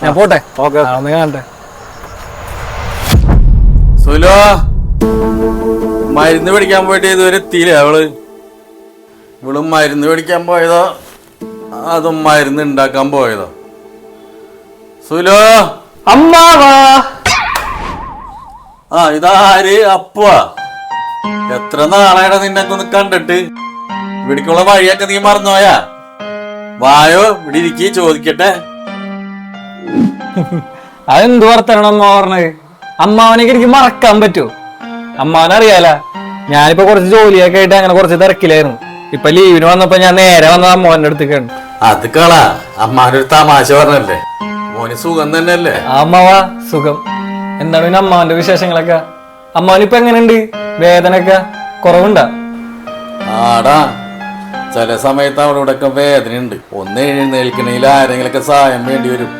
ഞാൻ പോട്ടെ. ഓക്കെ. ഒന്ന് കാണട്ടെ. സുലോ മരുന്ന് പിടിക്കാൻ പോയിട്ട് ഇതുവരെ എത്തിയില്ല ഇവള് മരുന്ന് പിടിക്കാൻ പോയതോ അതും മരുന്ന് ഉണ്ടാക്കാൻ പോയതോ? സുലോ അമ്മാവാ. ആ ഇതാര്? അപ്പുവാ. എത്ര നാളായിടാ നിന്നൊക്കെ ഒന്ന് കണ്ടിട്ട്. ഇവിടേക്കുള്ള വഴിയൊക്കെ നീ മറന്നുപോയാ? വായോ ഇവിടെ ഇരിക്കി ചോദിക്കട്ടെ. അതെന്ത് വർത്തരണം അമ്മ പറഞ്ഞത്? അമ്മാവനൊക്കെ എനിക്ക് മറക്കാൻ പറ്റുമോ? അമ്മാവനറിയാല ഞാനിപ്പോ കുറച്ച് ജോലിയൊക്കെ ആയിട്ട് അങ്ങനെ കുറച്ച് തിരക്കിലായിരുന്നു. ഇപ്പൊ ലീവിന് വന്നപ്പോ ഞാൻ നേരെ വന്നത് അമ്മാവന്റെ അടുത്തേക്കാണ്. അത് കളാ അമ്മാനൊരു തമാശ പറഞ്ഞല്ലേ. മോന് സുഖം തന്നെയല്ലേ? അമ്മാവാ സുഖം. എന്താണ് പിന്നെ അമ്മാവന്റെ വിശേഷങ്ങളൊക്കെ? അമ്മാവനിപ്പൊ എങ്ങനെയുണ്ട്? വേദനയൊക്കെ കുറവുണ്ടാ? ആടാ ചില സമയത്ത് അവിടെ ഇവിടെ ഒക്കെ വേദനയുണ്ട്. ഒന്ന് എഴുന്നേൽക്കണേൽ ആരെങ്കിലൊക്കെ സഹായം വേണ്ടി വരും.